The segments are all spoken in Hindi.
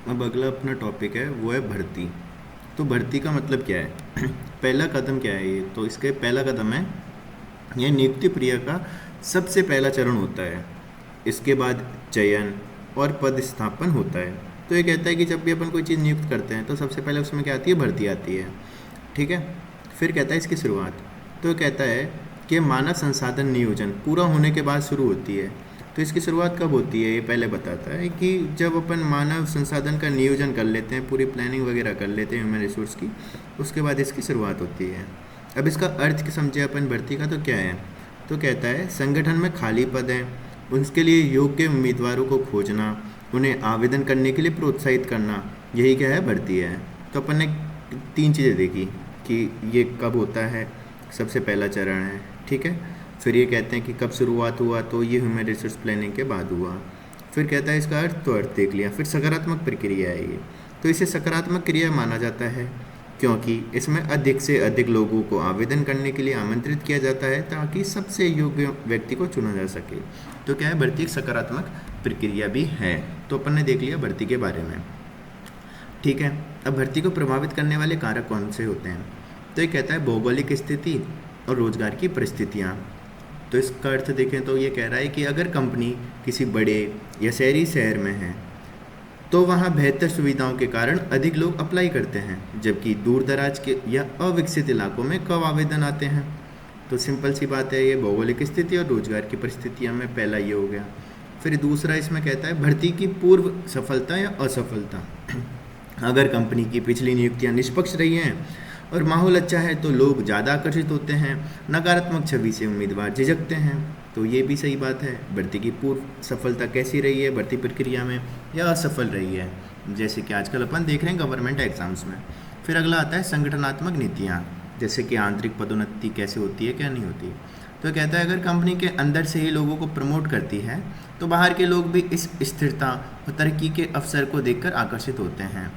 अब अगला अपना टॉपिक है वो है भर्ती। तो भर्ती का मतलब क्या है? पहला कदम क्या है ये? तो इसके पहला कदम है, यह नियुक्ति प्रक्रिया का सबसे पहला चरण होता है। इसके बाद चयन और पद स्थापन होता है। तो ये कहता है कि जब भी अपन कोई चीज़ नियुक्त करते हैं तो सबसे पहले उसमें क्या आती है? भर्ती आती है। ठीक है। फिर कहता है इसकी शुरुआत। तो ये कहता है कि मानव संसाधन नियोजन पूरा होने के बाद शुरू होती है। तो इसकी शुरुआत कब होती है ये पहले बताता है कि जब अपन मानव संसाधन का नियोजन कर लेते हैं, पूरी प्लानिंग वगैरह कर लेते हैं ह्यूमन रिसोर्स की, उसके बाद इसकी शुरुआत होती है। अब इसका अर्थ समझे अपन भर्ती का तो क्या है? तो कहता है संगठन में खाली पद हैं, उसके लिए योग्य उम्मीदवारों को खोजना, उन्हें आवेदन करने के लिए प्रोत्साहित करना, यही क्या है? भर्ती है। तो अपन ने तीन चीज़ें देखी कि ये कब होता है, सबसे पहला चरण है। ठीक है। फिर ये कहते हैं कि कब शुरुआत हुआ, तो ये ह्यूमन रिसोर्स प्लानिंग के बाद हुआ। फिर कहता है इसका अर्थ, तो अर्थ देख लिया। फिर सकारात्मक प्रक्रिया है ये। तो इसे सकारात्मक क्रिया माना जाता है क्योंकि इसमें अधिक से अधिक लोगों को आवेदन करने के लिए आमंत्रित किया जाता है ताकि सबसे योग्य व्यक्ति को चुना जा सके। तो क्या है? भर्ती एक सकारात्मक प्रक्रिया भी है। तो अपन ने देख लिया भर्ती के बारे में। ठीक है। अब भर्ती को प्रभावित करने वाले कारक कौन से होते हैं? तो ये कहता है भौगोलिक स्थिति और रोजगार की परिस्थितियाँ। तो इसका अर्थ देखें तो ये कह रहा है कि अगर कंपनी किसी बड़े या शहरी शहर में है तो वहाँ बेहतर सुविधाओं के कारण अधिक लोग अप्लाई करते हैं, जबकि दूर दराज के या अविकसित इलाकों में कम आवेदन आते हैं। तो सिंपल सी बात है, ये भौगोलिक स्थिति और रोजगार की परिस्थितियाँ में पहला ये हो गया। फिर दूसरा इसमें कहता है भर्ती की पूर्व सफलता या असफलता। अगर कंपनी की पिछली नियुक्तियां निष्पक्ष रही हैं और माहौल अच्छा है तो लोग ज़्यादा आकर्षित होते हैं, नकारात्मक छवि से उम्मीदवार झिझकते हैं। तो ये भी सही बात है। भर्ती की पूर्व सफलता कैसी रही है भर्ती प्रक्रिया में, या असफल रही है, जैसे कि आजकल अपन देख रहे हैं गवर्नमेंट एग्जाम्स में। फिर अगला आता है संगठनात्मक नीतियाँ, जैसे कि आंतरिक पदोन्नति कैसे होती है, क्या नहीं होती। तो कहता है अगर कंपनी के अंदर से ही लोगों को प्रमोट करती है तो बाहर के लोग भी इस स्थिरता और तरक्की के अवसर को देखकर आकर्षित होते हैं।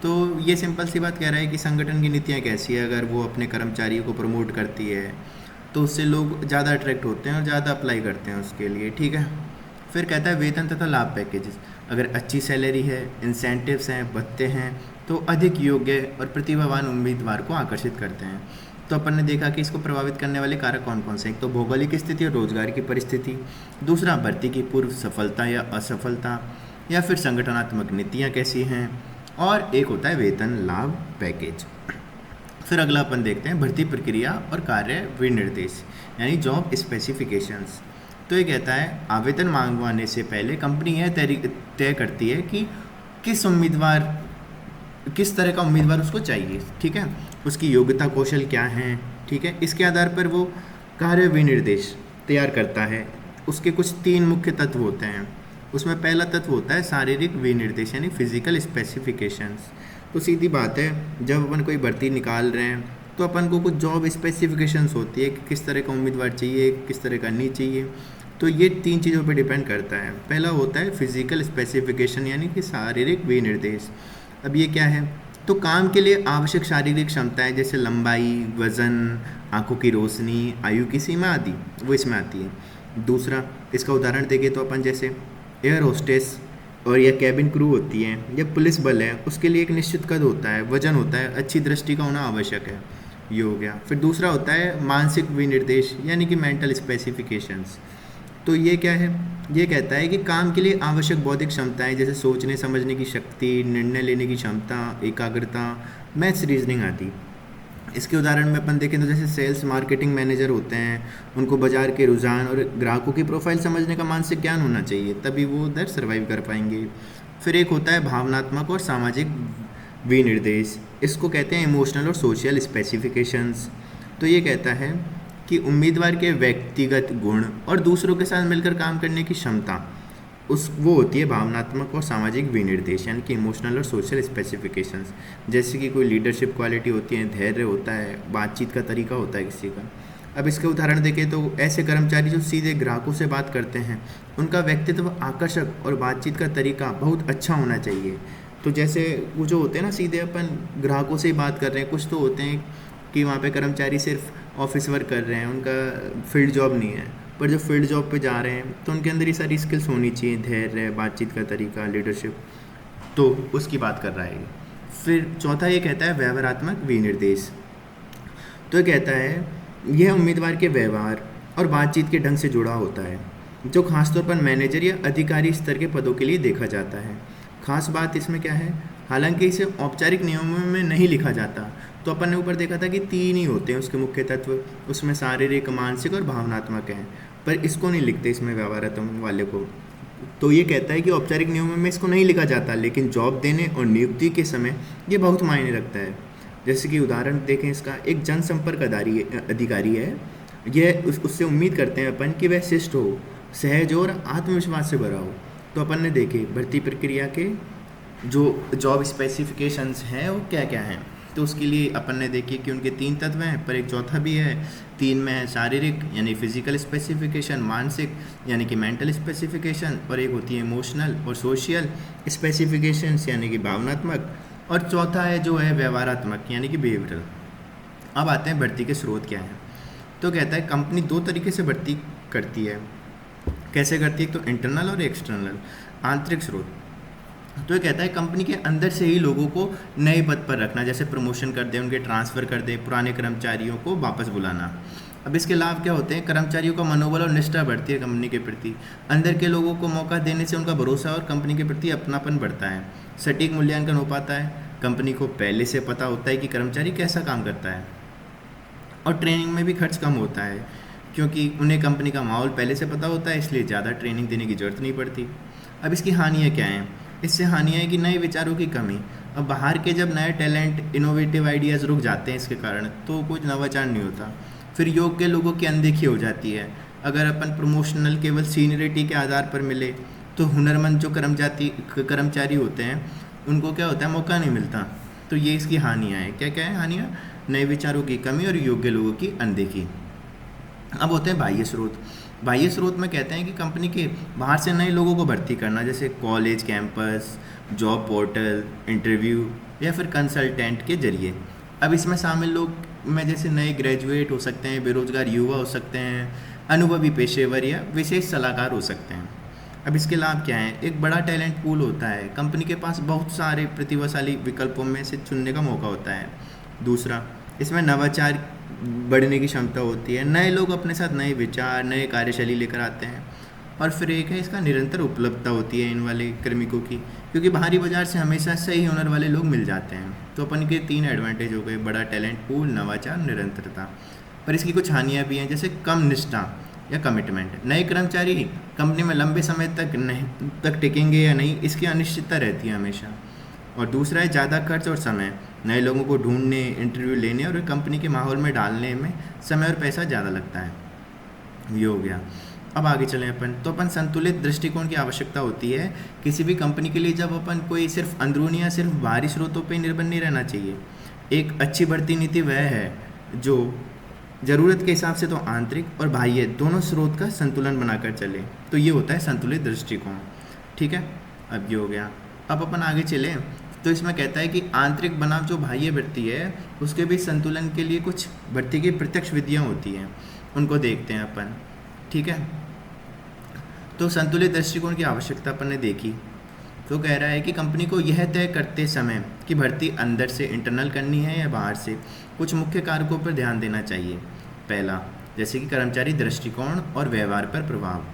तो ये सिंपल सी बात कह रहा है कि संगठन की नीतियाँ कैसी है, अगर वो अपने कर्मचारियों को प्रमोट करती है तो उससे लोग ज़्यादा अट्रैक्ट होते हैं और ज़्यादा अप्लाई करते हैं उसके लिए। ठीक है। फिर कहता है वेतन तथा लाभ पैकेजेस। अगर अच्छी सैलरी है, इंसेंटिव्स हैं, भत्ते हैं, तो अधिक योग्य और प्रतिभावान उम्मीदवार को आकर्षित करते हैं। तो अपन ने देखा कि इसको प्रभावित करने वाले कारक कौन कौन से हैं। एक तो भौगोलिक स्थिति और रोजगार की परिस्थिति, दूसरा भर्ती की पूर्व सफलता या असफलता, या फिर संगठनात्मक नीतियाँ कैसी हैं, और एक होता है वेतन लाभ पैकेज। फिर अगला अपन देखते हैं भर्ती प्रक्रिया और कार्य विनिर्देश, यानी जॉब स्पेसिफिकेशंस। तो ये कहता है आवेदन मांगवाने से पहले कंपनी यह तय करती है कि किस तरह का उम्मीदवार उसको चाहिए। ठीक है। उसकी योग्यता कौशल क्या है। ठीक है। इसके आधार पर वो कार्य विनिर्देश तैयार करता है। उसके कुछ तीन मुख्य तत्व होते हैं। उसमें पहला तत्व होता है शारीरिक विनिर्देश, यानी फिजिकल स्पेसिफिकेशंस। तो सीधी बात है, जब अपन कोई भर्ती निकाल रहे हैं तो अपन को कुछ जॉब स्पेसिफिकेशंस होती है कि किस तरह का उम्मीदवार चाहिए, किस तरह का नहीं चाहिए। तो ये तीन चीज़ों पर डिपेंड करता है। पहला होता है फिजिकल स्पेसिफिकेशन, यानी कि शारीरिक विनिर्देश। अब ये क्या है? तो काम के लिए आवश्यक शारीरिक क्षमताएं जैसे लंबाई, वजन, आंखों की रोशनी, आयु की सीमा आदि, वो इसमें आती है। दूसरा, इसका उदाहरण देंगे तो अपन जैसे एयर होस्टेस और या कैबिन क्रू होती है, या पुलिस बल है, उसके लिए एक निश्चित कद होता है, वजन होता है, अच्छी दृष्टि का होना आवश्यक है। ये हो गया। फिर दूसरा होता है मानसिक विनिर्देश, यानी कि मेंटल स्पेसिफिकेशंस। तो ये क्या है? ये कहता है कि काम के लिए आवश्यक बौद्धिक क्षमताएं जैसे सोचने समझने की शक्ति, निर्णय लेने की क्षमता, एकाग्रता, मैथ्स, रीजनिंग आदि। इसके उदाहरण में अपन देखें तो जैसे सेल्स मार्केटिंग मैनेजर होते हैं, उनको बाजार के रुझान और ग्राहकों की प्रोफाइल समझने का मानसिक ज्ञान होना चाहिए, तभी वो उधर सर्वाइव कर पाएंगे। फिर एक होता है भावनात्मक और सामाजिक विनिर्देश। इसको कहते हैं इमोशनल और सोशल स्पेसिफिकेशंस। तो ये कहता है कि उम्मीदवार के व्यक्तिगत गुण और दूसरों के साथ मिलकर काम करने की क्षमता, वो होती है भावनात्मक और सामाजिक विनिर्देश, यानी कि इमोशनल और सोशल स्पेसिफिकेशंस। जैसे कि कोई लीडरशिप क्वालिटी होती है, धैर्य होता है, बातचीत का तरीका होता है किसी का। अब इसके उदाहरण देखें तो ऐसे कर्मचारी जो सीधे ग्राहकों से बात करते हैं, उनका व्यक्तित्व आकर्षक और बातचीत का तरीका बहुत अच्छा होना चाहिए। तो जैसे वो जो होते हैं ना, सीधे अपन ग्राहकों से ही बात कर रहे हैं। कुछ तो होते हैं कि वहाँ पे कर्मचारी सिर्फ ऑफिस वर्क कर रहे हैं, उनका फील्ड जॉब नहीं है, पर जो फील्ड जॉब पे जा रहे हैं तो उनके अंदर ये सारी स्किल्स होनी चाहिए, धैर्य, बातचीत का तरीका, लीडरशिप। तो उसकी बात कर रहा है ये। फिर चौथा ये कहता है व्यवहारात्मक विनिर्देश। तो ये कहता है यह उम्मीदवार के व्यवहार और बातचीत के ढंग से जुड़ा होता है, जो खासतौर पर मैनेजर या अधिकारी स्तर के पदों के लिए देखा जाता है। खास बात इसमें क्या है, हालांकि इसे औपचारिक नियमों में नहीं लिखा जाता, तो अपन ने ऊपर देखा था कि 3 ही होते हैं उसके मुख्य तत्व, उसमें शारीरिक, मानसिक और भावनात्मक हैं, पर इसको नहीं लिखते इसमें व्यवहारात्मक वाले को। तो ये कहता है कि औपचारिक नियमों में इसको नहीं लिखा जाता, लेकिन जॉब देने और नियुक्ति के समय ये बहुत मायने रखता है। जैसे कि उदाहरण देखें इसका, एक जनसंपर्क अधिकारी है, यह उससे उम्मीद करते हैं अपन कि वह शिष्ट हो, सहज हो और आत्मविश्वास से भरा हो। तो अपन ने देखे भर्ती प्रक्रिया के जो जॉब स्पेसिफिकेशंस हैं वो क्या क्या हैं। तो उसके लिए अपन ने देखी कि उनके 3 तत्व हैं, पर एक चौथा भी है। 3 में है शारीरिक यानी फिजिकल स्पेसिफिकेशन, मानसिक यानी कि मेंटल स्पेसिफिकेशन, और एक होती है इमोशनल और सोशल स्पेसिफिकेशंस यानी कि भावनात्मक, और चौथा है जो है व्यवहारात्मक यानी कि बिहेवियरल। अब आते हैं भर्ती के स्रोत क्या हैं। तो कहता है कंपनी 2 तरीके से भर्ती करती है। कैसे करती है? तो इंटरनल और एक्सटर्नल, आंतरिक स्रोत। तो ये कहता है कंपनी के अंदर से ही लोगों को नए पद पर रखना, जैसे प्रमोशन कर दे, उनके ट्रांसफ़र कर दे, पुराने कर्मचारियों को वापस बुलाना। अब इसके लाभ क्या होते हैं? कर्मचारियों का मनोबल और निष्ठा बढ़ती है कंपनी के प्रति। अंदर के लोगों को मौका देने से उनका भरोसा और कंपनी के प्रति अपनापन बढ़ता है। सटीक मूल्यांकन हो पाता है, कंपनी को पहले से पता होता है कि कर्मचारी कैसा काम करता है। और ट्रेनिंग में भी खर्च कम होता है, क्योंकि उन्हें कंपनी का माहौल पहले से पता होता है, इसलिए ज़्यादा ट्रेनिंग देने की ज़रूरत नहीं पड़ती। अब इसकी हानियाँ क्या हैं? इससे हानियाँ है कि नए विचारों की कमी। अब बाहर के जब नए टैलेंट, इनोवेटिव आइडियाज़ रुक जाते हैं इसके कारण, तो कुछ नवाचार नहीं होता। फिर योग्य लोगों की अनदेखी हो जाती है। अगर अपन प्रमोशनल केवल सीनियरिटी के आधार पर मिले, तो हुनरमंद जो कर्मचारी होते हैं उनको क्या होता है, मौका नहीं मिलता। तो ये इसकी हानियाँ हैं। क्या क्या है हानियाँ? नए विचारों की कमी और योग्य लोगों की अनदेखी। अब होते हैं बाह्य स्रोत। बाह्य स्रोत में कहते हैं कि कंपनी के बाहर से नए लोगों को भर्ती करना, जैसे college campus, job portal, interview या फिर कंसल्टेंट के जरिए। अब इसमें शामिल लोग में जैसे नए ग्रेजुएट हो सकते हैं, बेरोजगार युवा हो सकते हैं, अनुभवी पेशेवर या विशेष सलाहकार हो सकते हैं। अब इसके लाभ क्या हैं? एक बड़ा टैलेंट पूल होता है, कंपनी के पास बहुत सारे प्रतिभाशाली विकल्पों में से चुनने का मौका होता है। दूसरा, इसमें नवाचार बढ़ने की क्षमता होती है, नए लोग अपने साथ नए विचार, नए कार्यशैली लेकर आते हैं। और फिर एक है इसका निरंतर उपलब्धता होती है इन वाले कार्मिकों की, क्योंकि बाहरी बाजार से हमेशा सही हुनर वाले लोग मिल जाते हैं। तो अपन के 3 एडवांटेज हो गए, बड़ा टैलेंट पूल, नवाचार, निरंतरता। पर इसकी कुछ हानियाँ भी हैं, जैसे कम निष्ठा या कमिटमेंट। नए कर्मचारी कंपनी में लंबे समय तक टिकेंगे या नहीं, इसकी अनिश्चितता रहती है हमेशा। और दूसरा है ज़्यादा खर्च और समय। नए लोगों को ढूंढने, इंटरव्यू लेने और कंपनी के माहौल में डालने में समय और पैसा ज़्यादा लगता है। ये हो गया। अब आगे चलें अपन, तो अपन संतुलित दृष्टिकोण की आवश्यकता होती है किसी भी कंपनी के लिए। जब अपन कोई सिर्फ अंदरूनी या सिर्फ बाहरी स्रोतों पर निर्भर नहीं रहना चाहिए। एक अच्छी भर्ती नीति वह है जो ज़रूरत के हिसाब से तो आंतरिक और बाह्य दोनों स्रोत का संतुलन बनाकर चले। तो ये होता है संतुलित दृष्टिकोण। ठीक है, अब ये हो गया। अब अपन आगे चलें, तो इसमें कहता है कि आंतरिक बनाम जो बाह्य भर्ती है उसके भी संतुलन के लिए कुछ भर्ती की प्रत्यक्ष विधियाँ होती हैं, उनको देखते हैं अपन। ठीक है, तो संतुलित दृष्टिकोण की आवश्यकता अपन ने देखी। तो कह रहा है कि कंपनी को यह तय करते समय कि भर्ती अंदर से इंटरनल करनी है या बाहर से, कुछ मुख्य कारकों पर ध्यान देना चाहिए। पहला, जैसे कि कर्मचारी दृष्टिकोण और व्यवहार पर प्रभाव।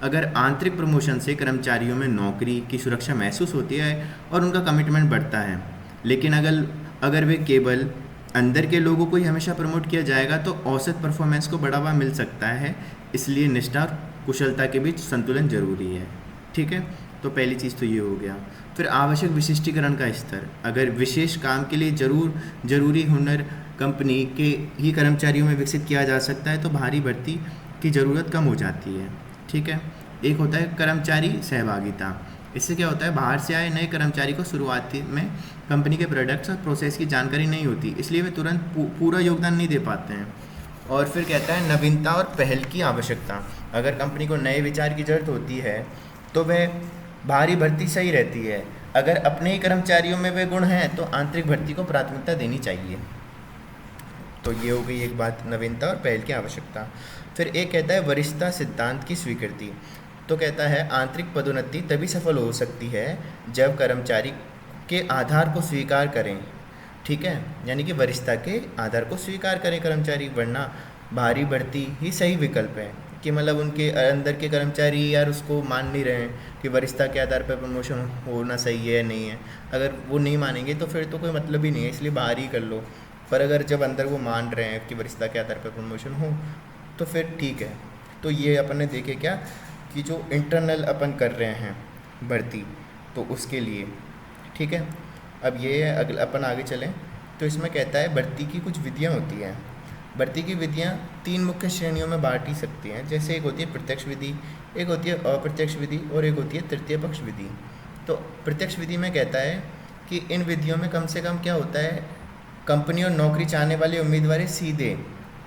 अगर आंतरिक प्रमोशन से कर्मचारियों में नौकरी की सुरक्षा महसूस होती है और उनका कमिटमेंट बढ़ता है, लेकिन अगर वे केवल अंदर के लोगों को ही हमेशा प्रमोट किया जाएगा तो औसत परफॉर्मेंस को बढ़ावा मिल सकता है। इसलिए निष्ठा और कुशलता के बीच संतुलन जरूरी है। ठीक है, तो पहली चीज़ तो ये हो गया। फिर आवश्यक विशिष्टीकरण का स्तर। अगर विशेष काम के लिए जरूरी हुनर कंपनी के ही कर्मचारियों में विकसित किया जा सकता है तो बाहरी भर्ती की ज़रूरत कम हो जाती है। ठीक है, एक होता है कर्मचारी सहभागिता। इससे क्या होता है, बाहर से आए नए कर्मचारी को शुरुआती में कंपनी के प्रोडक्ट्स और प्रोसेस की जानकारी नहीं होती, इसलिए वे तुरंत पूरा योगदान नहीं दे पाते हैं। और फिर कहता है नवीनता और पहल की आवश्यकता। अगर कंपनी को नए विचार की ज़रूरत होती है तो वह बाहरी भर्ती सही रहती है। अगर अपने ही कर्मचारियों में वे गुण हैं तो आंतरिक भर्ती को प्राथमिकता देनी चाहिए। तो ये हो गई एक बात, नवीनता और पहल की आवश्यकता। फिर एक कहता है वरिष्ठता सिद्धांत की स्वीकृति। तो कहता है आंतरिक पदोन्नति तभी सफल हो सकती है जब कर्मचारी के आधार को स्वीकार करें, ठीक है, यानी कि वरिष्ठता के आधार को स्वीकार करें कर्मचारी, वरना बाहरी भर्ती ही सही विकल्प है। कि मतलब उनके अंदर के कर्मचारी यार उसको मान नहीं रहे हैं कि वरिष्ठता के आधार पर प्रमोशन होना सही है या नहीं है। अगर वो नहीं मानेंगे तो फिर तो कोई मतलब ही नहीं है, इसलिए बाहर ही कर लो। पर अगर जब अंदर वो मान रहे हैं कि वरिष्ठता के आधार पर प्रमोशन हो तो फिर ठीक है। तो ये अपन ने देखे क्या कि जो इंटरनल अपन कर रहे हैं भर्ती, तो उसके लिए ठीक है। अब ये अगला अपन आगे चलें तो इसमें कहता है भर्ती की कुछ विधियाँ होती हैं। भर्ती की विधियाँ 3 मुख्य श्रेणियों में बांटी सकती हैं। जैसे एक होती है प्रत्यक्ष विधि, एक होती है अप्रत्यक्ष विधि और एक होती है तृतीय पक्ष विधि। तो प्रत्यक्ष विधि में कहता है कि इन विधियों में कम से कम क्या होता है, कंपनी और नौकरी चाहने वाले उम्मीदवार सीधे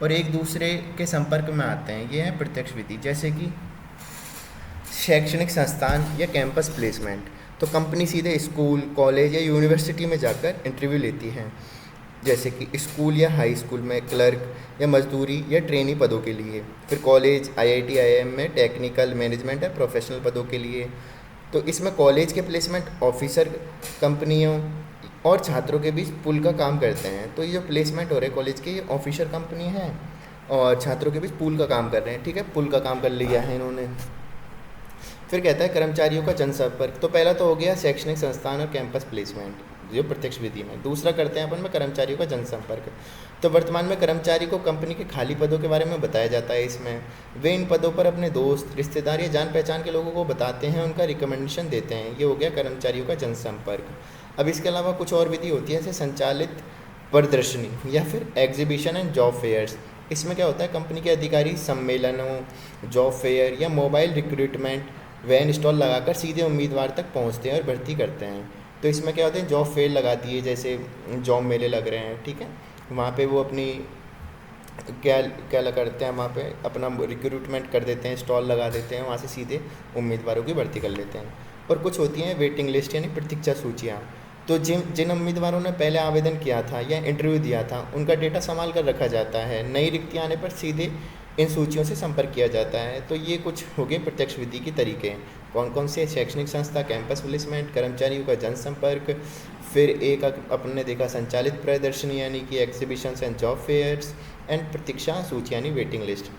और एक दूसरे के संपर्क में आते हैं, ये है प्रत्यक्ष विधि। जैसे कि शैक्षणिक संस्थान या कैंपस प्लेसमेंट, तो कंपनी सीधे स्कूल, कॉलेज या यूनिवर्सिटी में जाकर इंटरव्यू लेती है। जैसे कि स्कूल या हाई स्कूल में क्लर्क या मजदूरी या ट्रेनी पदों के लिए, फिर कॉलेज, आईआईटी, आईआईएम में टेक्निकल, मैनेजमेंट या प्रोफेशनल पदों के लिए। तो इसमें कॉलेज के प्लेसमेंट ऑफिसर कंपनियों और छात्रों के बीच पुल का काम करते हैं। तो ये जो प्लेसमेंट हो रहे हैं कॉलेज के, ये ऑफिसर कंपनी है और छात्रों के बीच पुल का काम कर रहे हैं, ठीक है, पुल का काम कर लिया है इन्होंने। फिर कहता है कर्मचारियों का जनसंपर्क। तो पहला तो हो गया शैक्षणिक संस्थान और कैंपस प्लेसमेंट जो प्रत्यक्ष विधि में। दूसरा करते हैं अपन में कर्मचारियों का जनसंपर्क। तो वर्तमान में कर्मचारी को कंपनी के खाली पदों के बारे में बताया जाता है। इसमें वे इन पदों पर अपने दोस्त, रिश्तेदार या जान पहचान के लोगों को बताते हैं, उनका रिकमेंडेशन देते हैं। ये हो गया कर्मचारियों का जनसंपर्क। अब इसके अलावा कुछ और विधि होती है, जैसे संचालित प्रदर्शनी या फिर एग्जीबिशन एंड जॉब फेयर्स। इसमें क्या होता है, कंपनी के अधिकारी सम्मेलनों, जॉब फेयर या मोबाइल रिक्रूटमेंट वैन स्टॉल लगाकर सीधे उम्मीदवार तक पहुंचते हैं और भर्ती करते हैं। तो इसमें क्या होते हैं, जॉब फेयर लगा दिए, जैसे जॉब मेले लग रहे हैं, ठीक है, वहाँ पे वो अपनी क्या क्या करते हैं, वहाँ पे अपना रिक्रूटमेंट कर देते हैं, स्टॉल लगा देते हैं, वहाँ से सीधे उम्मीदवारों की भर्ती कर लेते हैं। और कुछ होती हैं वेटिंग लिस्ट यानी प्रतीक्षा सूचियाँ। तो जिन उम्मीदवारों ने पहले आवेदन किया था या इंटरव्यू दिया था, उनका डेटा संभाल कर रखा जाता है। नई रिक्तियाँ आने पर सीधे इन सूचियों से संपर्क किया जाता है। तो ये कुछ हो गए प्रत्यक्ष विधि के तरीके। कौन कौन से, शैक्षणिक संस्था, कैंपस प्लेसमेंट, कर्मचारियों का जनसंपर्क, फिर एक अपन ने देखा संचालित प्रदर्शनी यानी कि exhibitions and job fairs, and प्रतीक्षा सूची यानी वेटिंग लिस्ट।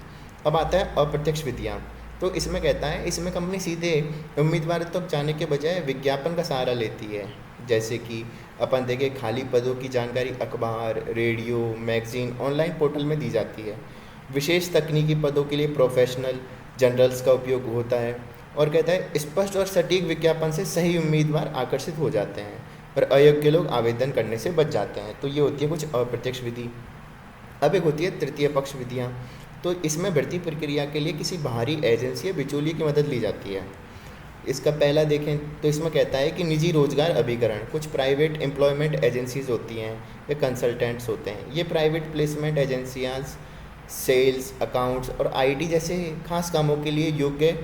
अब आता है अप्रत्यक्ष विधियाँ। तो इसमें कहता है इसमें कंपनी सीधे उम्मीदवार तक जाने के बजाय विज्ञापन का सहारा लेती है। जैसे कि अपन देखें खाली पदों की जानकारी अखबार, रेडियो, मैगजीन, ऑनलाइन पोर्टल में दी जाती है। विशेष तकनीकी पदों के लिए प्रोफेशनल जर्नल्स का उपयोग होता है। और कहता है स्पष्ट और सटीक विज्ञापन से सही उम्मीदवार आकर्षित हो जाते हैं और अयोग्य लोग आवेदन करने से बच जाते हैं। तो ये होती है कुछ अप्रत्यक्ष विधि। अब एक होती है तृतीय पक्ष विधियाँ। तो इसमें भर्ती प्रक्रिया के लिए किसी बाहरी एजेंसी या बिचौलिए की मदद ली जाती है। इसका पहला देखें तो इसमें कहता है कि निजी रोजगार अभिकरण, कुछ प्राइवेट एम्प्लॉयमेंट एजेंसीज होती हैं या कंसल्टेंट्स होते हैं। ये प्राइवेट प्लेसमेंट एजेंसियाँ सेल्स, अकाउंट्स और आईटी जैसे खास कामों के लिए योग्य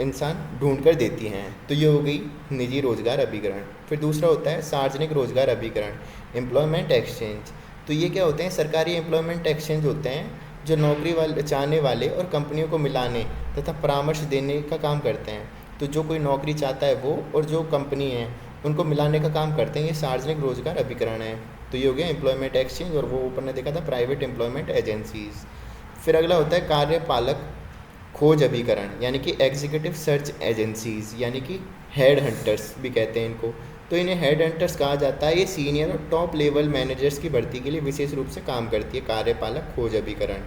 इंसान ढूंढ कर देती हैं। तो ये हो गई निजी रोजगार अभिकरण। फिर दूसरा होता है सार्वजनिक रोजगार अभिकरण, एम्प्लॉयमेंट एक्सचेंज। तो ये क्या होते हैं, सरकारी एम्प्लॉयमेंट एक्सचेंज होते हैं जो नौकरी वाले चाहने वाले और कंपनियों को मिलाने तथा परामर्श देने का काम करते हैं। तो जो कोई नौकरी चाहता है वो और जो कंपनी है उनको मिलाने का काम करते हैं, ये सार्वजनिक रोजगार अभिकरण है। तो ये हो गया एम्प्लॉयमेंट एक्सचेंज, और वो ऊपर ने देखा था प्राइवेट एम्प्लॉयमेंट एजेंसीज। फिर अगला होता है कार्यपालक खोज अभिकरण यानी कि एग्जीक्यूटिव सर्च एजेंसीज, यानी कि हेड हंटर्स भी कहते हैं इनको। तो इन्हें हेड हंटर्स कहा जाता है। ये सीनियर और टॉप लेवल मैनेजर्स की भर्ती के लिए विशेष रूप से काम करती है कार्यपालक खोज अभिकरण।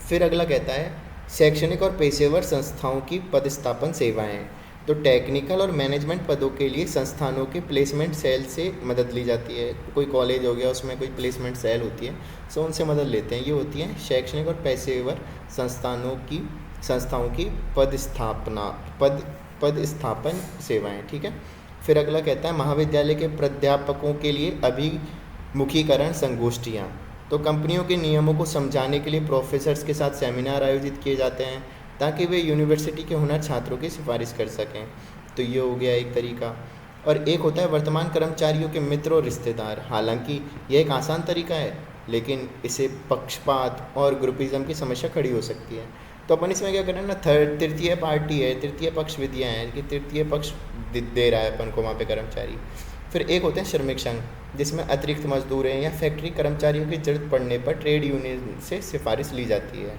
फिर अगला कहता है शैक्षणिक और पेशेवर संस्थाओं की पदस्थापन सेवाएं। तो टेक्निकल और मैनेजमेंट पदों के लिए संस्थानों के प्लेसमेंट सेल से मदद ली जाती है। कोई कॉलेज हो गया उसमें कोई प्लेसमेंट सेल होती है, सो उनसे मदद लेते हैं। ये होती हैं शैक्षणिक और पेशेवर संस्थाओं की पदस्थापन सेवाएं, ठीक है। फिर अगला कहता है महाविद्यालय के प्राध्यापकों के लिए अभिमुखीकरण संगोष्ठियाँ। तो कंपनियों के नियमों को समझाने के लिए प्रोफेसर्स के साथ सेमिनार आयोजित किए जाते हैं ताकि वे यूनिवर्सिटी के हुनर छात्रों की सिफारिश कर सकें। तो ये हो गया एक तरीका। और एक होता है वर्तमान कर्मचारियों के मित्र और रिश्तेदार। हालांकि यह एक आसान तरीका है, लेकिन इसे पक्षपात और ग्रुपिज्म की समस्या खड़ी हो सकती है। तो अपन इसमें क्या करें ना, थर्ड तृतीय पार्टी है, तृतीय पक्ष विधियाँ हैं कि तृतीय पक्ष दे रहा है अपन को वहाँ पे कर्मचारी। फिर एक होते हैं श्रमिक संघ, जिसमें अतिरिक्त मजदूरें या फैक्ट्री कर्मचारियों की जरूरत पड़ने पर ट्रेड यूनियन से सिफारिश ली जाती है।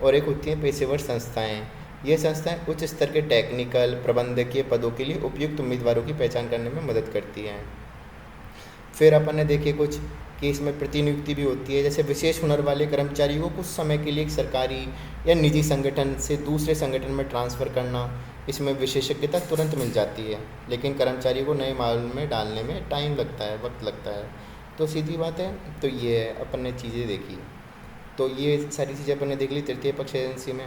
और एक होती हैं पेशेवर संस्थाएं। ये संस्थाएं उच्च स्तर के टेक्निकल प्रबंधकीय पदों के लिए उपयुक्त उम्मीदवारों की पहचान करने में मदद करती हैं। फिर अपन ने देखे कुछ कि इसमें प्रतिनियुक्ति भी होती है, जैसे विशेष हुनर वाले कर्मचारियों को कुछ समय के लिए एक सरकारी या निजी संगठन से दूसरे संगठन में ट्रांसफ़र करना। इसमें विशेषज्ञता तुरंत मिल जाती है, लेकिन कर्मचारी को नए माहौल में डालने में टाइम लगता है, वक्त लगता है। तो सीधी बात है, तो ये है अपन ने चीज़ें देखी। तो ये सारी चीज़ें अपन ने देख ली तृतीय पक्ष एजेंसी में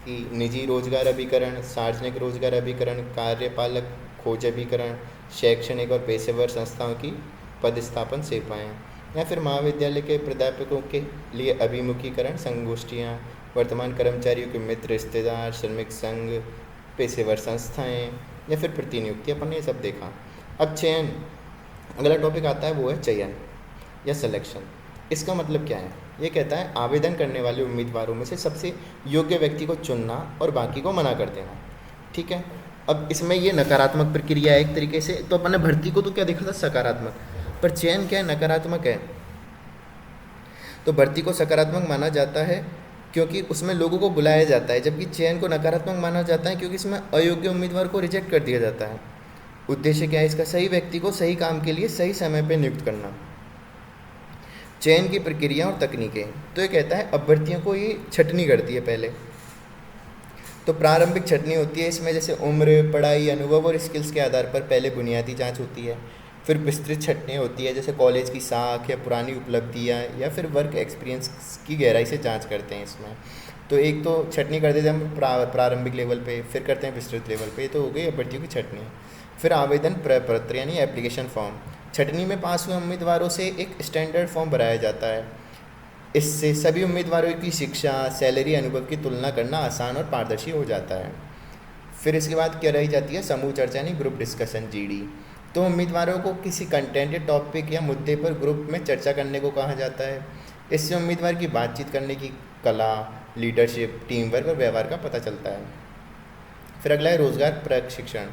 कि निजी रोजगार अभिकरण, सार्वजनिक रोजगार अभिकरण, कार्यपालक खोज अभिकरण, शैक्षणिक और पेशेवर संस्थाओं की पदस्थापन सेवाएँ, या फिर महाविद्यालय के प्राध्यापकों के लिए अभिमुखीकरण संगोष्ठियाँ, वर्तमान कर्मचारियों के मित्र रिश्तेदार, श्रमिक संघ, पेशेवर संस्थाएं, या फिर प्रतिनियुक्ति। अपन ने ये सब देखा। अब चयन, अगला टॉपिक आता है, वो है चयन या सिलेक्शन। इसका मतलब क्या है? ये कहता है आवेदन करने वाले उम्मीदवारों में से सबसे योग्य व्यक्ति को चुनना और बाकी को मना कर देना। ठीक है, अब इसमें ये नकारात्मक प्रक्रिया है एक तरीके से। तो अपन ने भर्ती को तो क्या देखा था, सकारात्मक, पर चयन क्या है, नकारात्मक है। तो भर्ती को सकारात्मक माना जाता है क्योंकि उसमें लोगों को बुलाया जाता है, जबकि चयन को नकारात्मक माना जाता है क्योंकि इसमें अयोग्य उम्मीदवार को रिजेक्ट कर दिया जाता है। उद्देश्य क्या है इसका? सही व्यक्ति को सही काम के लिए सही समय पर नियुक्त करना। चयन की प्रक्रिया और तकनीकें, तो ये कहता है अभ्यर्थियों को ये छटनी करती है पहले। तो प्रारंभिक छटनी होती है इसमें, जैसे उम्र, पढ़ाई, अनुभव और स्किल्स के आधार पर पहले बुनियादी जांच होती है। फिर विस्तृत छटनी होती है, जैसे कॉलेज की साख या पुरानी उपलब्धियां या फिर वर्क एक्सपीरियंस की गहराई से जांच करते हैं इसमें। तो एक तो छटनी कर देते हैं हम प्रारंभिक लेवल पे, फिर करते हैं विस्तृत लेवल पे, तो हो गई अभ्यर्थियों की छटनी। फिर आवेदन प्रपत्र यानी एप्लीकेशन फॉर्म। छटनी में पास हुए उम्मीदवारों से एक स्टैंडर्ड फॉर्म भराया जाता है। इससे सभी उम्मीदवारों की शिक्षा, सैलरी, अनुभव की तुलना करना आसान और पारदर्शी हो जाता है। फिर इसके बाद क्या रही जाती है, समूह चर्चा यानी ग्रुप डिस्कशन, जीडी। तो उम्मीदवारों को किसी कंटेंट, टॉपिक या मुद्दे पर ग्रुप में चर्चा करने को कहा जाता है। इससे उम्मीदवार की बातचीत करने की कला, लीडरशिप, टीम वर्क और व्यवहार का पता चलता है। फिर अगला है रोजगार प्रशिक्षण।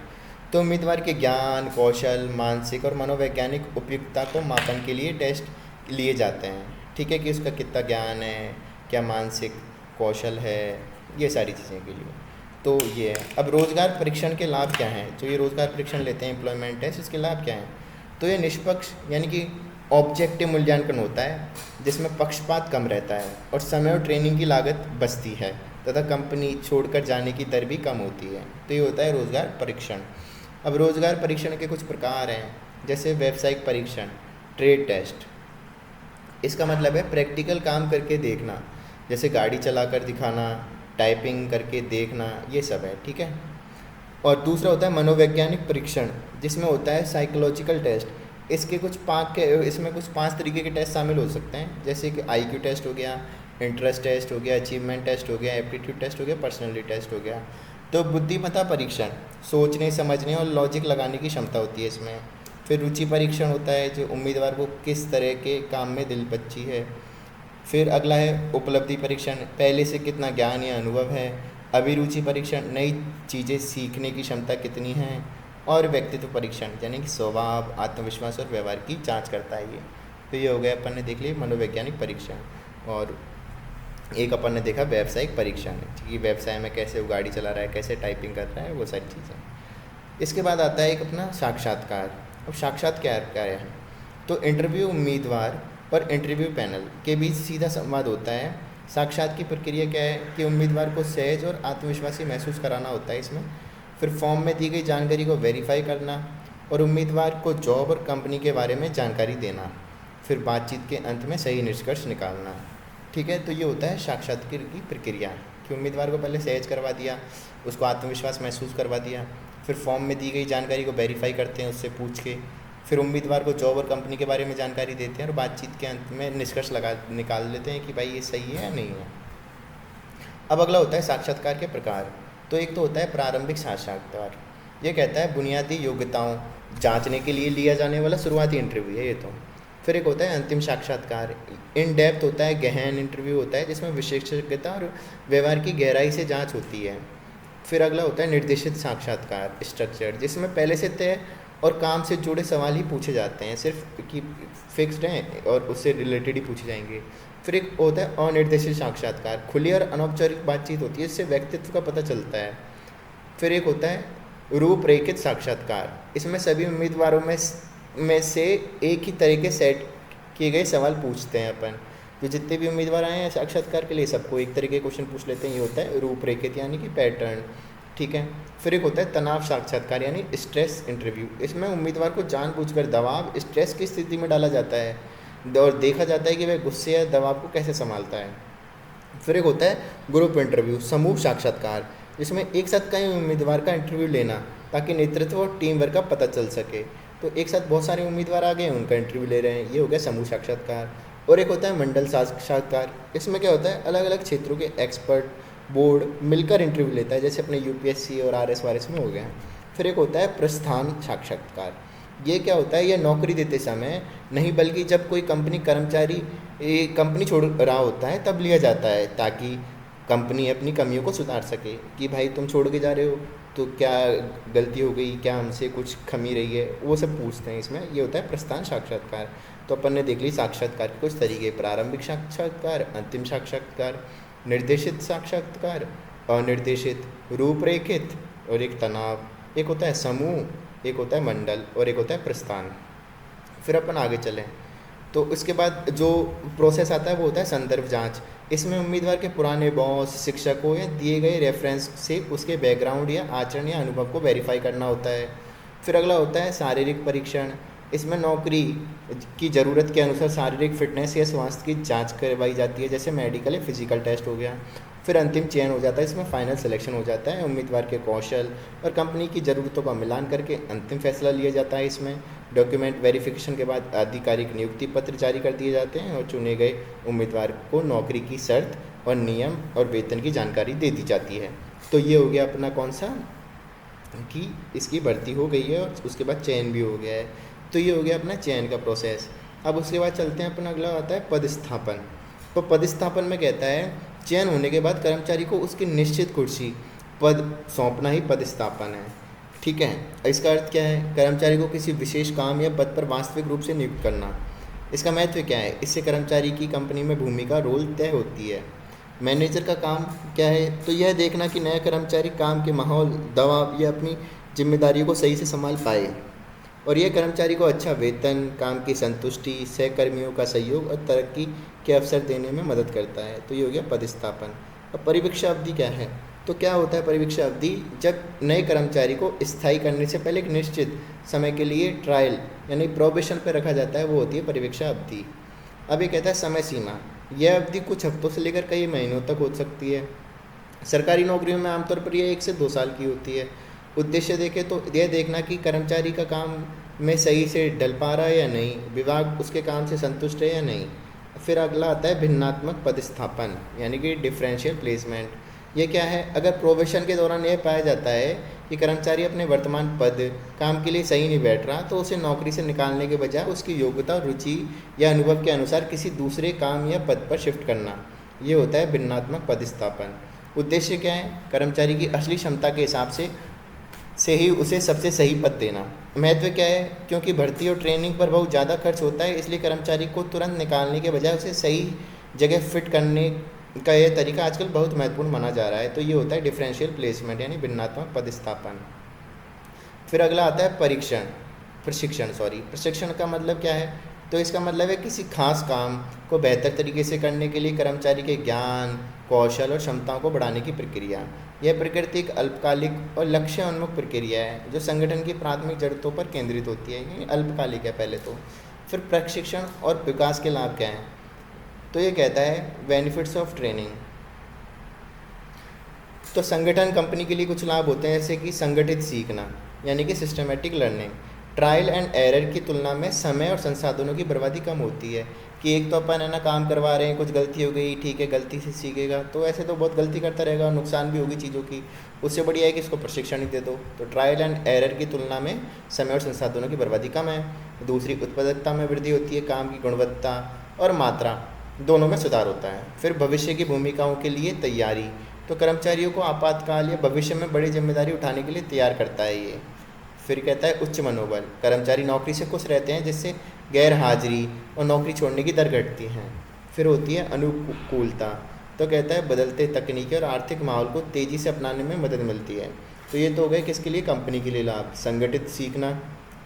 तो उम्मीदवार के ज्ञान, कौशल, मानसिक और मनोवैज्ञानिक उपयुक्तता को मापन के लिए टेस्ट लिए जाते हैं। ठीक है, कि उसका कितना ज्ञान है, क्या मानसिक कौशल है, ये सारी चीज़ें के लिए। तो ये है। अब रोज़गार परीक्षण के लाभ क्या हैं? जो ये रोज़गार परीक्षण लेते हैं, एम्प्लॉयमेंट टेस्ट, इसके लाभ क्या हैं? तो ये निष्पक्ष यानी कि ऑब्जेक्टिव मूल्यांकन होता है, जिसमें पक्षपात कम रहता है और समय और ट्रेनिंग की लागत बचती है तथा कंपनी छोड़कर जाने की दर भी कम होती है। तो ये होता है रोज़गार परीक्षण। अब रोज़गार परीक्षण के कुछ प्रकार हैं, जैसे व्यावसायिक परीक्षण, ट्रेड टेस्ट। इसका मतलब है प्रैक्टिकल काम करके देखना, जैसे गाड़ी चलाकर दिखाना, टाइपिंग करके देखना, ये सब है। ठीक है। और दूसरा होता है मनोवैज्ञानिक परीक्षण, जिसमें होता है साइकोलॉजिकल टेस्ट। इसमें कुछ 5 तरीके के टेस्ट शामिल हो सकते हैं, जैसे कि IQ टेस्ट हो गया, इंटरेस्ट टेस्ट हो गया, अचीवमेंट टेस्ट हो गया, एप्टीट्यूड टेस्ट हो गया, पर्सनैलिटी टेस्ट हो गया। तो बुद्धिमत्ता परीक्षण, सोचने, समझने और लॉजिक लगाने की क्षमता होती है इसमें। फिर रुचि परीक्षण होता है, जो उम्मीदवार को किस तरह के काम में दिलचस्पी है। फिर अगला है उपलब्धि परीक्षण, पहले से कितना ज्ञान या अनुभव है। अभिरुचि परीक्षण, नई चीज़ें सीखने की क्षमता कितनी है। और व्यक्तित्व परीक्षण, यानी कि स्वभाव, आत्मविश्वास और व्यवहार की जांच करता है ये। तो ये हो गया, अपन ने देख लिया मनोवैज्ञानिक परीक्षण। और एक अपन ने देखा व्यावसायिक परीक्षण, कि व्यवसाय में कैसे वो गाड़ी चला रहा है, कैसे टाइपिंग कर रहा है, वो सारी चीज़ें। इसके बाद आता है एक अपना साक्षात्कार। अब साक्षात्कार क्या है? तो इंटरव्यू उम्मीदवार और इंटरव्यू पैनल के बीच सीधा संवाद होता है। साक्षात की प्रक्रिया क्या है कि उम्मीदवार को सहज और आत्मविश्वासी महसूस कराना होता है इसमें। फिर फॉर्म में दी गई जानकारी को वेरीफाई करना और उम्मीदवार को जॉब और कंपनी के बारे में जानकारी देना। फिर बातचीत के अंत में सही निष्कर्ष निकालना। ठीक है, तो ये होता है साक्षात्कार की प्रक्रिया, कि उम्मीदवार को पहले सहज करवा दिया, उसको आत्मविश्वास महसूस करवा दिया, फिर फॉर्म में दी गई जानकारी को वेरीफाई करते हैं उससे पूछ के, फिर उम्मीदवार को जॉब और कंपनी के बारे में जानकारी देते हैं और बातचीत के अंत में निष्कर्ष निकाल लेते हैं कि भाई ये सही है या नहीं है। अब अगला होता है साक्षात्कार के प्रकार। तो एक तो होता है प्रारंभिक साक्षात्कार, ये कहता है बुनियादी योग्यताओं जांचने के लिए लिया जाने वाला शुरुआती इंटरव्यू है ये। तो फिर एक होता है अंतिम साक्षात्कार। इन डेप्थ होता है, गहन इंटरव्यू होता है जिसमें विशेषज्ञता और व्यवहार की गहराई से जांच होती है। फिर अगला होता है निर्देशित साक्षात्कार, स्ट्रक्चर्ड, जिसमें पहले से तय और काम से जुड़े सवाल ही पूछे जाते हैं, सिर्फ कि फिक्स्ड हैं और उससे रिलेटेड ही पूछे जाएंगे। फिर एक होता है अनिर्देशित साक्षात्कार, खुली और अनौपचारिक बातचीत होती है, इससे व्यक्तित्व का पता चलता है। फिर एक होता है रूपरेखित साक्षात्कार, इसमें सभी उम्मीदवारों में से एक ही तरह के सेट किए गए सवाल पूछते हैं अपन। जो जितने भी उम्मीदवार आए हैं साक्षात्कार के लिए सबको एक तरीके के क्वेश्चन पूछ लेते हैं, ये होता है रूपरेखित यानी कि पैटर्न। ठीक है। फिर एक होता है तनाव साक्षात्कार यानी स्ट्रेस इंटरव्यू, इसमें उम्मीदवार को जानबूझकर दबाव, स्ट्रेस की स्थिति में डाला जाता है और देखा जाता है कि वह गुस्से या दबाव को कैसे संभालता है। फिर एक होता है ग्रुप इंटरव्यू, समूह साक्षात्कार, जिसमें एक साथ कई उम्मीदवार का इंटरव्यू लेना ताकि नेतृत्व और टीम वर्क का पता चल सके। तो एक साथ बहुत सारे उम्मीदवार आ गए, उनका इंटरव्यू ले रहे हैं, ये हो गया समूह साक्षात्कार। और एक होता है मंडल साक्षात्कार, इसमें क्या होता है अलग अलग क्षेत्रों के एक्सपर्ट बोर्ड मिलकर इंटरव्यू लेता है, जैसे अपने यूपीएससी और आरएस वारएस में हो गया। फिर एक होता है प्रस्थान साक्षात्कार, ये क्या होता है, यह नौकरी देते समय नहीं बल्कि जब कोई कंपनी कंपनी छोड़ रहा होता है तब लिया जाता है, ताकि कंपनी अपनी कमियों को सुधार सके कि भाई तुम छोड़ के जा रहे हो तो क्या गलती हो गई, क्या हमसे कुछ कमी रही है, वो सब पूछते हैं इसमें। ये होता है प्रस्थान साक्षात्कार। तो अपन ने देख ली साक्षात्कार के कुछ तरीके, प्रारंभिक साक्षात्कार, अंतिम साक्षात्कार, निर्देशित साक्षात्कार, अनिर्देशित, रूपरेखित और एक तनाव, एक होता है समूह, एक होता है मंडल और एक होता है प्रस्थान। फिर अपन आगे चलें तो इसके बाद जो प्रोसेस आता है वो होता है संदर्भ जांच। इसमें उम्मीदवार के पुराने बॉस, शिक्षकों या दिए गए रेफरेंस से उसके बैकग्राउंड या आचरण या अनुभव को वेरीफाई करना होता है। फिर अगला होता है शारीरिक परीक्षण, इसमें नौकरी की ज़रूरत के अनुसार शारीरिक फिटनेस या स्वास्थ्य की जांच करवाई जाती है, जैसे मेडिकल या फिजिकल टेस्ट हो गया। फिर अंतिम चयन हो जाता है, इसमें फाइनल सिलेक्शन हो जाता है, उम्मीदवार के कौशल और कंपनी की ज़रूरतों का मिलान करके अंतिम फैसला लिया जाता है। इसमें डॉक्यूमेंट वेरिफिकेशन के बाद आधिकारिक नियुक्ति पत्र जारी कर दिए जाते हैं और चुने गए उम्मीदवार को नौकरी की शर्त और नियम और वेतन की जानकारी दे दी जाती है। तो ये हो गया अपना कौन सा कि इसकी भर्ती हो गई है और उसके बाद चयन भी हो गया है। तो ये हो गया अपना चयन का प्रोसेस। अब उसके बाद चलते हैं अपना अगला आता है पदस्थापन। तो पदस्थापन में कहता है चयन होने के बाद कर्मचारी को उसकी निश्चित कुर्सी पद सौंपना ही पदस्थापन है। ठीक है। इसका अर्थ क्या है, कर्मचारी को किसी विशेष काम या पद पर वास्तविक रूप से नियुक्त करना। इसका महत्व क्या है, इससे कर्मचारी की कंपनी में भूमिका रोल तय होती है। मैनेजर का काम क्या है, तो यह देखना कि नया कर्मचारी काम के माहौल, दबाव या अपनी जिम्मेदारियों को सही से संभाल पाए, और यह कर्मचारी को अच्छा वेतन, काम की संतुष्टि, सहकर्मियों का सहयोग और तरक्की के अवसर देने में मदद करता है। तो ये हो गया पदस्थापन। अब परिवीक्षा अवधि क्या है, तो क्या होता है परिवीक्षा अवधि, जब नए कर्मचारी को स्थायी करने से पहले एक निश्चित समय के लिए ट्रायल यानी प्रोबेशन पर रखा जाता है, वो होती है परिवीक्षा अवधि। अब ये कहता है समय सीमा, यह अवधि कुछ हफ्तों से लेकर कई महीनों तक हो सकती है। सरकारी नौकरियों में आमतौर पर यह 1 से 2 साल की होती है। उद्देश्य देखें तो यह देखना कि कर्मचारी का काम में सही से ढल पा रहा है या नहीं, विभाग उसके काम से संतुष्ट है या नहीं। फिर अगला आता है भिन्नात्मक पदस्थापन यानी कि डिफरेंशियल प्लेसमेंट। ये क्या है, अगर प्रोबेशन के दौरान यह पाया जाता है कि कर्मचारी अपने वर्तमान पद काम के लिए सही नहीं बैठ रहा, तो उसे नौकरी से निकालने के बजाय उसकी योग्यता और रुचि या अनुभव के अनुसार किसी दूसरे काम या पद पर शिफ्ट करना, ये होता है भिन्नात्मक पदस्थापन। उद्देश्य क्या है, कर्मचारी की असली क्षमता के हिसाब से ही उसे सबसे सही पद देना। महत्व क्या है, क्योंकि भर्ती और ट्रेनिंग पर बहुत ज़्यादा खर्च होता है, इसलिए कर्मचारी को तुरंत निकालने के बजाय उसे सही जगह फिट करने का यह तरीका आजकल बहुत महत्वपूर्ण माना जा रहा है। तो ये होता है डिफरेंशियल प्लेसमेंट यानी भिन्नात्मक पदस्थापन। फिर अगला आता है प्रशिक्षण का मतलब क्या है, तो इसका मतलब है किसी खास काम को बेहतर तरीके से करने के लिए कर्मचारी के ज्ञान, कौशल और क्षमताओं को बढ़ाने की प्रक्रिया। यह प्रकृति एक अल्पकालिक और लक्ष्य उन्मुख प्रक्रिया है जो संगठन की प्राथमिक जरूरतों पर केंद्रित होती है, यानी अल्पकालिक है पहले तो। फिर प्रशिक्षण और विकास के लाभ क्या हैं, तो ये कहता है बेनिफिट्स ऑफ ट्रेनिंग। तो संगठन कंपनी के लिए कुछ लाभ होते हैं, जैसे कि संगठित सीखना यानी कि systematic learning. Trial and error की तुलना में समय और संसाधनों की बर्बादी कम होती है कि एक तो अपन है ना काम करवा रहे हैं, कुछ गलती हो गई, ठीक है गलती से सीखेगा, तो ऐसे तो बहुत गलती करता रहेगा और नुकसान भी होगी चीज़ों की। उससे बढ़िया है कि इसको प्रशिक्षण ही दे दो। तो ट्रायल एंड एरर की तुलना में समय और संसाधनों की बर्बादी कम है। दूसरी उत्पादकता में वृद्धि होती है, काम की गुणवत्ता और मात्रा दोनों में सुधार होता है। फिर भविष्य की भूमिकाओं के लिए तैयारी, तो कर्मचारियों को आपातकाल या भविष्य में बड़ी जिम्मेदारी उठाने के लिए तैयार करता है ये। फिर कहता है उच्च मनोबल, कर्मचारी नौकरी से खुश रहते हैं जिससे गैर हाजिरी और नौकरी छोड़ने की दर घटती है। फिर होती है अनुकूलता, तो कहता है बदलते तकनीकी और आर्थिक माहौल को तेज़ी से अपनाने में मदद मिलती है। तो ये तो हो गए किसके लिए, कंपनी के लिए लाभ। संगठित सीखना,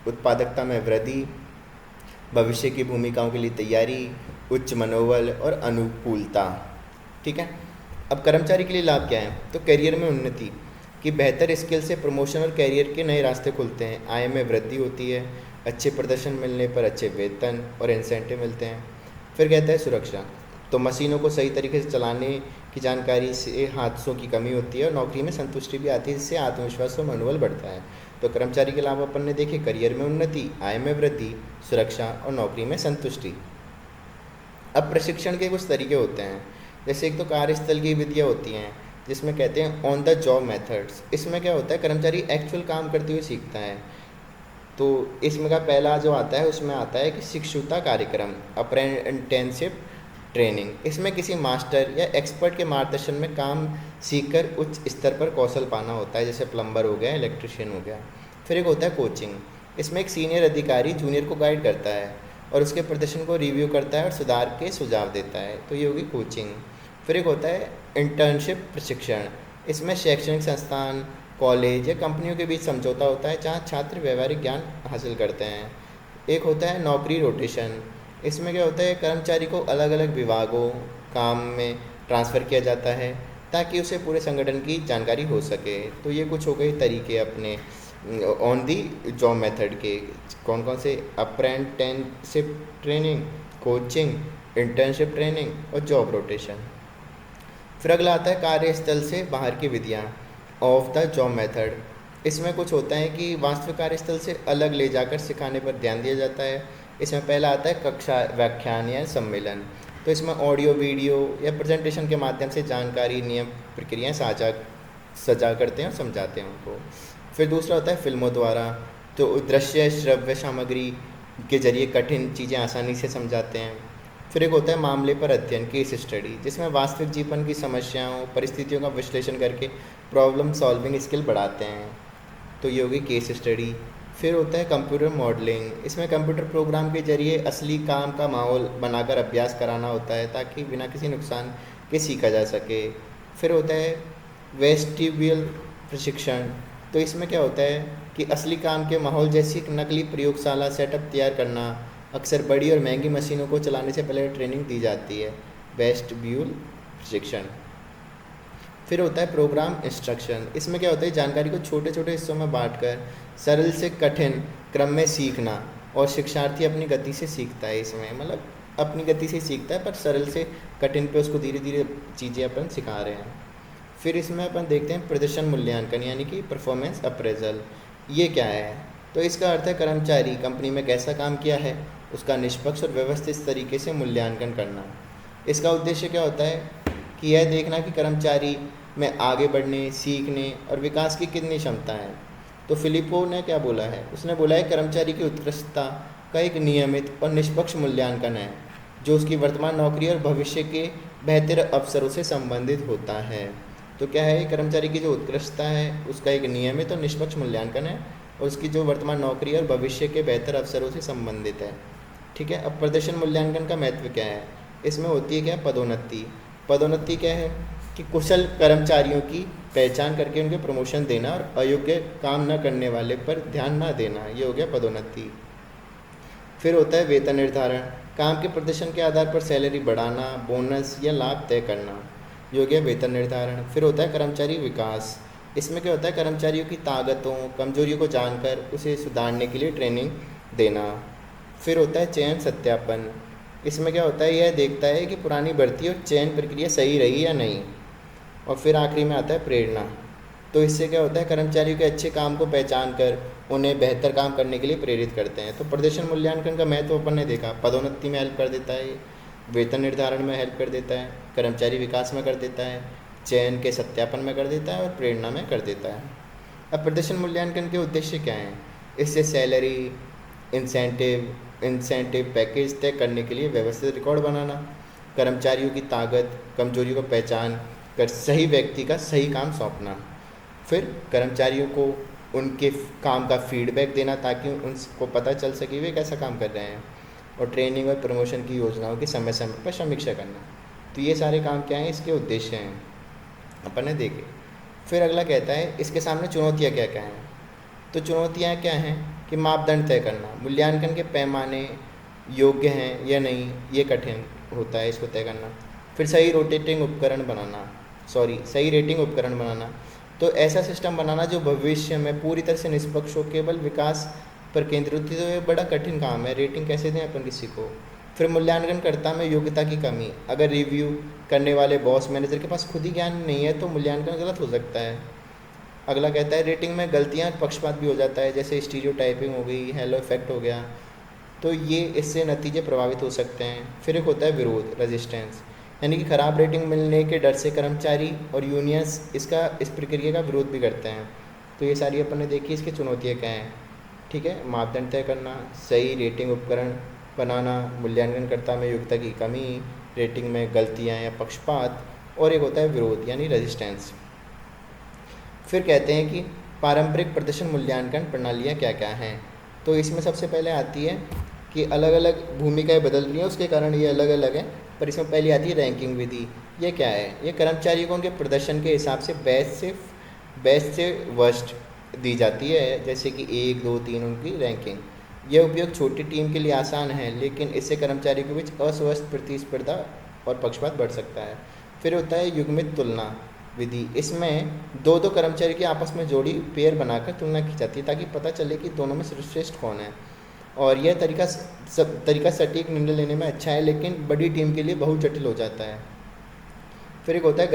उत्पादकता में वृद्धि, भविष्य की भूमिकाओं के लिए तैयारी, उच्च मनोबल और अनुकूलता। ठीक है, अब कर्मचारी के लिए लाभ क्या है, तो करियर में उन्नति कि बेहतर स्किल से प्रमोशन और करियर के नए रास्ते खुलते हैं, आय में वृद्धि होती है, अच्छे प्रदर्शन मिलने पर अच्छे वेतन और इंसेंटिव मिलते हैं। फिर कहता है सुरक्षा, तो मशीनों को सही तरीके से चलाने की जानकारी से हादसों की कमी होती है और नौकरी में संतुष्टि भी आती है, जिससे आत्मविश्वास और मनोबल बढ़ता है। तो कर्मचारी के लाभ अपन ने देखे, करियर में उन्नति, आय में वृद्धि, सुरक्षा और नौकरी में संतुष्टि। अब प्रशिक्षण के कुछ तरीके होते हैं, जैसे एक तो कार्यस्थल की विधियाँ होती हैं जिसमें कहते हैं ऑन द जॉब मेथड्स। इसमें क्या होता है, कर्मचारी एक्चुअल काम करते हुए सीखता है। तो इसमें का पहला जो आता है उसमें आता है कि शिक्षुता कार्यक्रम, अप्रेंटिसशिप ट्रेनिंग। इसमें किसी मास्टर या एक्सपर्ट के मार्गदर्शन में काम सीखकर उच्च स्तर पर कौशल पाना होता है, जैसे प्लम्बर हो गया, इलेक्ट्रिशियन हो गया। फिर एक होता है कोचिंग, इसमें एक सीनियर अधिकारी जूनियर को गाइड करता है और उसके प्रदर्शन को रिव्यू करता है और सुधार के सुझाव देता है, तो ये होगी कोचिंग। फिर एक होता है इंटर्नशिप प्रशिक्षण, इसमें शैक्षणिक संस्थान, कॉलेज या कंपनियों के बीच समझौता होता है जहाँ छात्र व्यवहारिक ज्ञान हासिल करते हैं। एक होता है नौकरी रोटेशन, इसमें क्या होता है, कर्मचारी को अलग अलग विभागों काम में ट्रांसफ़र किया जाता है ताकि उसे पूरे संगठन की जानकारी हो सके। तो ये कुछ हो गए तरीके अपने ऑन दी जॉब मेथड के, कौन कौन से, apprenticeship training, coaching, internship training और जॉब रोटेशन। फिर अगला आता है कार्यस्थल से बाहर की विधियाँ, ऑफ द जॉब मेथड। इसमें कुछ होता है कि वास्तविक कार्यस्थल से अलग ले जाकर सिखाने पर ध्यान दिया जाता है। इसमें पहला आता है कक्षा, व्याख्यान या सम्मेलन, तो इसमें ऑडियो, वीडियो या प्रेजेंटेशन के माध्यम से जानकारी, नियम, प्रक्रियाएँ सजा करते हैं और समझाते हैं उनको। फिर दूसरा होता है फिल्मों द्वारा, तो दृश्य श्रव्य सामग्री के जरिए कठिन चीज़ें आसानी से समझाते हैं। फिर एक होता है मामले पर अध्ययन, केस स्टडी, जिसमें वास्तविक जीवन की समस्याओं, परिस्थितियों का विश्लेषण करके प्रॉब्लम सॉल्विंग स्किल बढ़ाते हैं, तो ये होगी केस स्टडी। फिर होता है कंप्यूटर मॉडलिंग, इसमें कंप्यूटर प्रोग्राम के जरिए असली काम का माहौल बनाकर अभ्यास कराना होता है ताकि बिना किसी नुकसान के सीखा जा सके। फिर होता है वेस्टिब्यूल प्रशिक्षण, तो इसमें क्या होता है कि असली काम के माहौल जैसी नकली प्रयोगशाला सेटअप तैयार करना। अक्सर बड़ी और महंगी मशीनों को चलाने से पहले ट्रेनिंग दी जाती है, वेस्टिब्यूल प्रशिक्षण। फिर होता है प्रोग्राम इंस्ट्रक्शन, इसमें क्या होता है, जानकारी को छोटे छोटे हिस्सों में बांटकर सरल से कठिन क्रम में सीखना, और शिक्षार्थी अपनी गति से सीखता है। इसमें मतलब अपनी गति से सीखता है पर सरल से कठिन पे उसको धीरे धीरे चीज़ें अपन सिखा रहे हैं। फिर इसमें अपन देखते हैं प्रदर्शन मूल्यांकन यानी कि परफॉर्मेंस अप्रेजल। ये क्या है, तो इसका अर्थ है कर्मचारी कंपनी में कैसा काम किया है उसका निष्पक्ष और व्यवस्थित तरीके से मूल्यांकन करना। इसका उद्देश्य क्या होता है कि यह देखना कि कर्मचारी में आगे बढ़ने, सीखने और विकास की कितनी क्षमता है। तो फिलिपो ने क्या बोला है, उसने बोला है कर्मचारी की उत्कृष्टता का एक नियमित और निष्पक्ष मूल्यांकन है जो उसकी वर्तमान नौकरी और भविष्य के बेहतर अवसरों से संबंधित होता है। तो क्या है, कर्मचारी की जो उत्कृष्टता है उसका एक नियमित और निष्पक्ष मूल्यांकन है और उसकी जो वर्तमान नौकरी और भविष्य के बेहतर अवसरों से संबंधित है। ठीक है, अब प्रदर्शन मूल्यांकन का महत्व क्या है, इसमें होती है क्या, पदोन्नति। पदोन्नति क्या है कि कुशल कर्मचारियों की पहचान करके उनके प्रमोशन देना और अयोग्य काम न करने वाले पर ध्यान न देना, ये हो गया पदोन्नति। फिर होता है वेतन निर्धारण, काम के प्रदर्शन के आधार पर सैलरी बढ़ाना, बोनस या लाभ तय करना, ये हो गया वेतन निर्धारण। फिर होता है कर्मचारी विकास, इसमें क्या होता है, कर्मचारियों की ताकतों, कमजोरियों को जानकर उसे सुधारने के लिए ट्रेनिंग देना। फिर होता है चयन सत्यापन, इसमें क्या होता है, यह देखता है कि पुरानी भर्ती और चयन प्रक्रिया सही रही या नहीं। और फिर आखिरी में आता है प्रेरणा, तो इससे क्या होता है, कर्मचारियों के अच्छे काम को पहचान कर उन्हें बेहतर काम करने के लिए प्रेरित करते हैं। तो प्रदर्शन मूल्यांकन का महत्व अपन ने देखा, पदोन्नति में हेल्प कर देता है, वेतन निर्धारण में हेल्प कर देता है, कर्मचारी विकास में कर देता है, चयन के सत्यापन में कर देता है और प्रेरणा में कर देता है। अब प्रदर्शन मूल्यांकन के उद्देश्य क्या हैं, इससे सैलरी, इंसेंटिव पैकेज तय करने के लिए व्यवस्थित रिकॉर्ड बनाना, कर्मचारियों की ताकत कमजोरियों को पहचान कर सही व्यक्ति का सही काम सौंपना, फिर कर्मचारियों को उनके काम का फीडबैक देना ताकि उनको पता चल सके वे कैसा काम कर रहे हैं, और ट्रेनिंग और प्रमोशन की योजनाओं की समय समय पर समीक्षा करना। तो ये सारे काम क्या हैं, इसके उद्देश्य हैं, अपन ने देखे। फिर अगला कहता है इसके सामने चुनौतियाँ क्या क्या हैं। तो चुनौतियाँ क्या हैं कि मापदंड तय करना, मूल्यांकन के पैमाने योग्य हैं या नहीं, ये कठिन होता है इसको तय करना। फिर सही रेटिंग उपकरण बनाना, तो ऐसा सिस्टम बनाना जो भविष्य में पूरी तरह से निष्पक्ष हो, केवल विकास पर केंद्रित हो। तो ये बड़ा कठिन काम है, रेटिंग कैसे दें अपन किसी को। फिर मूल्यांकनकर्ता में योग्यता की कमी, अगर रिव्यू करने वाले बॉस मैनेजर के पास खुद ही ज्ञान नहीं है तो मूल्यांकन गलत हो सकता है। अगला कहता है रेटिंग में गलतियाँ पक्षपात भी हो जाता है, जैसे स्टीरियोटाइपिंग हो गई, हेलो इफेक्ट हो गया, तो ये इससे नतीजे प्रभावित हो सकते हैं। फिर एक होता है विरोध, रेजिस्टेंस, यानी कि खराब रेटिंग मिलने के डर से कर्मचारी और यूनियंस इस प्रक्रिया का विरोध भी करते हैं। तो ये सारी अपन ने देखी, इसकी चुनौतियाँ क्या हैं। ठीक है, मापदंड तय करना, सही रेटिंग उपकरण बनाना, मूल्यांकनकर्ता में योग्यता की कमी, रेटिंग में गलतियाँ या पक्षपात, और एक होता है विरोध यानी रेजिस्टेंस। फिर कहते हैं कि पारंपरिक प्रदर्शन मूल्यांकन प्रणालियाँ क्या क्या हैं। तो इसमें सबसे पहले आती है कि अलग अलग भूमिकाएं बदल रही हैं, उसके कारण ये अलग अलग है, पर इसमें पहली आती है रैंकिंग विधि। ये क्या है, ये कर्मचारियों को उनके प्रदर्शन के हिसाब से बेस्ट से वर्स्ट दी जाती है, जैसे कि 1, 2, 3 उनकी रैंकिंग। यह उपयोग छोटी टीम के लिए आसान है, लेकिन इससे कर्मचारियों के बीच अस्वस्थ प्रतिस्पर्धा और पक्षपात बढ़ सकता है। फिर होता है युग्मित तुलना विधि। इसमें दो कर्मचारी की आपस में जोड़ी पेयर बनाकर तुलना की जाती है ताकि पता चले कि दोनों में श्रेष्ठ कौन है, और यह तरीका सटीक निर्णय लेने में अच्छा है, लेकिन बड़ी टीम के लिए बहुत जटिल हो जाता है। फिर एक होता है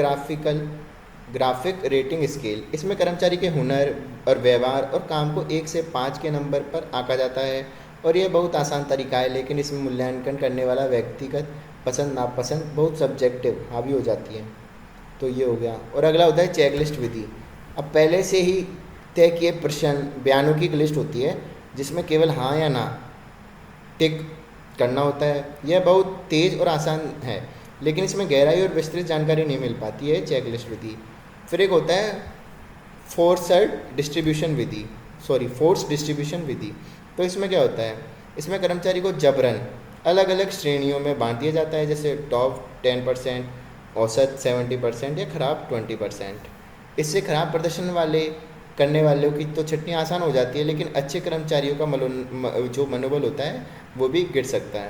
ग्राफिक रेटिंग स्केल। इसमें कर्मचारी के हुनर और व्यवहार और काम को 1 से 5 के नंबर पर आंका जाता है, और यह बहुत आसान तरीका है, लेकिन इसमें मूल्यांकन करने वाला व्यक्तिगत पसंद नापसंद बहुत सब्जेक्टिव हावी हो जाती है। तो ये हो गया। और अगला होता है चेकलिस्ट विधि। अब पहले से ही तय किए प्रश्न बयानों की एक लिस्ट होती है जिसमें केवल हाँ या ना टिक करना होता है। यह बहुत तेज़ और आसान है, लेकिन इसमें गहराई और विस्तृत जानकारी नहीं मिल पाती है, चेकलिस्ट विधि। फिर एक होता है फोर्स डिस्ट्रीब्यूशन विधि। तो इसमें क्या होता है, इसमें कर्मचारी को जबरन अलग अलग श्रेणियों में बांट दिया जाता है, जैसे टॉप 10%, औसत 70% या खराब 20%। इससे खराब प्रदर्शन करने वालों की तो छटनी आसान हो जाती है, लेकिन अच्छे कर्मचारियों का जो मनोबल होता है वो भी गिर सकता है।